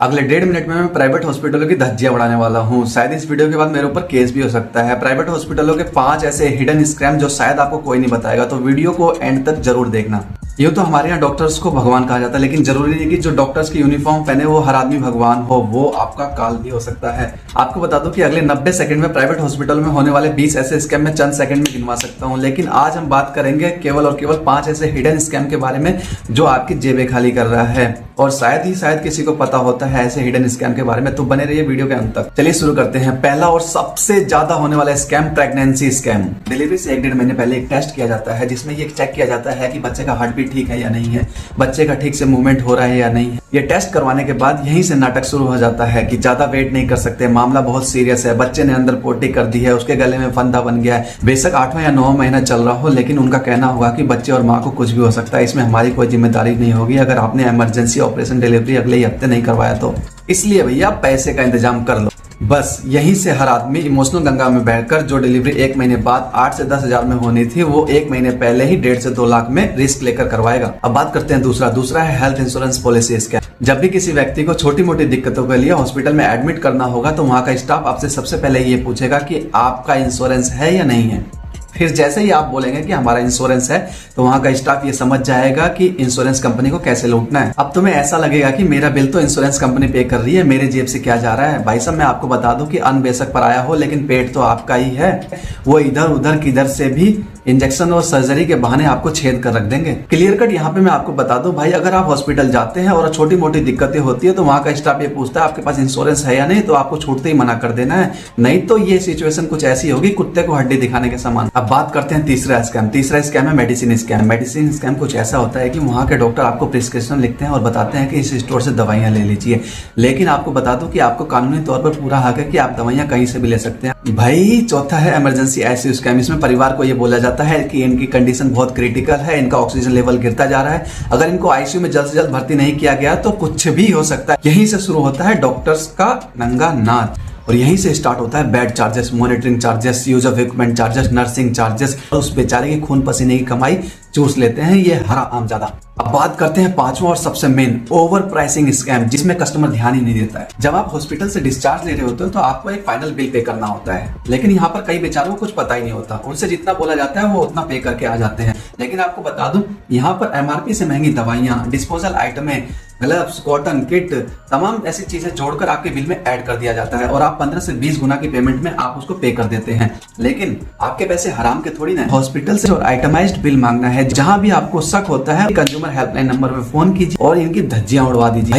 अगले 1.5 मिनट में मैं प्राइवेट हॉस्पिटलों की धज्जियां उड़ाने वाला हूं। शायद इस वीडियो के बाद मेरे ऊपर केस भी हो सकता है। प्राइवेट हॉस्पिटलों के 5 ऐसे हिडन स्कैम जो शायद आपको कोई नहीं बताएगा, तो वीडियो को एंड तक जरूर देखना। यूं तो हमारे यहाँ डॉक्टर्स को भगवान कहा जाता है, लेकिन जरूरी नहीं कि जो डॉक्टर्स की यूनिफॉर्म पहने वो हर आदमी भगवान हो, वो आपका काल भी हो सकता है। आपको बता दूं कि अगले 90 सेकंड में प्राइवेट हॉस्पिटल में होने वाले 20 ऐसे स्कैम में चंद सेकंड में गिनवा सकता हूं, लेकिन आज हम बात करेंगे केवल और केवल 5 ऐसे हिडन स्कैम के बारे में जो आपकी जेबें खाली कर रहा है, और शायद किसी को पता होता है ऐसे हिडन स्कैम के बारे में। तो बने रहिए वीडियो के अंत तक। चलिए शुरू करते हैं। पहला और सबसे ज्यादा होने वाला स्कैम प्रेगनेंसी स्कैम। डिलीवरी से 1-1.5 महीने पहले एक टेस्ट किया जाता है जिसमें ये चेक किया जाता है कि बच्चे का हार्ट बीट ठीक है या नहीं है, बच्चे का ठीक से मूवमेंट हो रहा है या नहीं है। ये टेस्ट करवाने के बाद यहीं से नाटक शुरू हो जाता है कि ज्यादा वेट नहीं कर सकते, मामला बहुत सीरियस है, बच्चे ने अंदर पोटी कर दी है, उसके गले में फंदा बन गया है। बेशक 8वां या 9वां महीना चल रहा हो, लेकिन उनका कहना होगा कि बच्चे और माँ को कुछ भी हो सकता है, इसमें हमारी कोई जिम्मेदारी नहीं होगी अगर आपने इमरजेंसी ऑपरेशन डिलीवरी अगले ही हफ्ते नहीं करवाया तो। इसलिए भैया पैसे का इंतजाम कर लो। बस यहीं से हर आदमी इमोशनल गंगा में बहकर जो डिलीवरी 1 महीने बाद 8 से 10 हजार में होनी थी, वो 1 महीने पहले ही 1.5 से 2 लाख में रिस्क लेकर करवाएगा। अब बात करते हैं दूसरा है हेल्थ इंश्योरेंस पॉलिसी स्कैम। जब भी किसी व्यक्ति को छोटी मोटी दिक्कतों के लिए हॉस्पिटल में एडमिट करना होगा, तो वहां का स्टाफ आपसे सबसे पहले ये पूछेगा कि आपका इंश्योरेंस है या नहीं है। फिर जैसे ही आप बोलेंगे कि हमारा इंश्योरेंस है, तो वहां का स्टाफ ये समझ जाएगा कि इंश्योरेंस कंपनी को कैसे लूटना है। अब तुम्हें ऐसा लगेगा कि मेरा बिल तो इंश्योरेंस कंपनी पे कर रही है, मेरे जेब से क्या जा रहा है। भाई साहब, मैं आपको बता दूं कि अन्न बेशक पर आया हो, लेकिन पेट तो आपका ही है। वो इधर उधर किधर से भी इंजेक्शन और सर्जरी के बहाने आपको छेद कर रख देंगे। क्लियर कट यहाँ पे मैं आपको बता दूं भाई, अगर आप हॉस्पिटल जाते हैं और छोटी मोटी दिक्कतें होती है, तो वहां का स्टाफ ये पूछता है आपके पास इंश्योरेंस है या नहीं, तो आपको छूटते ही मना कर देना है, नहीं तो ये सिचुएशन कुछ ऐसी होगी कुत्ते को हड्डी दिखाने के समान। अब बात करते हैं तीसरा स्कैम है मेडिसिन स्कैम। मेडिसिन स्कैम कुछ ऐसा होता है कि वहां के डॉक्टर आपको प्रिस्क्रिप्शन लिखते हैं और बताते हैं कि इस स्टोर से दवाइयां ले लीजिए, लेकिन आपको बता दूं कि आपको कानूनी तौर पर पूरा हक है कि आप दवाइयां कहीं से भी ले सकते हैं। भाई चौथा है इमरजेंसी आईसीयू स्कैम। इसमें परिवार को ये बोला जाता है कि इनकी कंडीशन बहुत क्रिटिकल है, इनका ऑक्सीजन लेवल गिरता जा रहा है, अगर इनको आईसीयू में जल्द से जल्द भर्ती नहीं किया गया तो कुछ भी हो सकता है। यहीं से शुरू होता है डॉक्टर्स का नंगा नाच, और यहीं से स्टार्ट होता है bed charges, monitoring charges, use of equipment charges, nursing charges. उस बेचारे की खून पसीने की कमाई चूस लेते हैं ये हराम ज्यादा। अब बात करते हैं 5वां और सबसे मेन ओवर प्राइसिंग स्कैम, जिसमें कस्टमर ध्यान ही नहीं देता है। जब आप हॉस्पिटल से डिस्चार्ज ले रहे होते हो तो आपको एक फाइनल बिल पे करना होता है, लेकिन यहाँ पर कई बेचारों को कुछ पता ही नहीं होता। उनसे जितना बोला जाता है वो उतना पे करके आ जाते हैं। लेकिन आपको बता दूं, यहाँ पर एमआरपी से महंगी दवाइयां, डिस्पोजल आइटमें, ग्लव्स, कॉटन किट, तमाम ऐसी चीजें जोड़कर आपके बिल में ऐड कर दिया जाता है, और आप 15 से 20 गुना की पेमेंट में आप उसको पे कर देते हैं। लेकिन आपके पैसे हराम के थोड़ी ना। हॉस्पिटल से और आइटमाइज्ड बिल मांगना है। जहां भी आपको शक होता है, कंज्यूमर हेल्पलाइन नंबर पे फोन कीजिए और इनकी धज्जियां उड़वा दीजिए।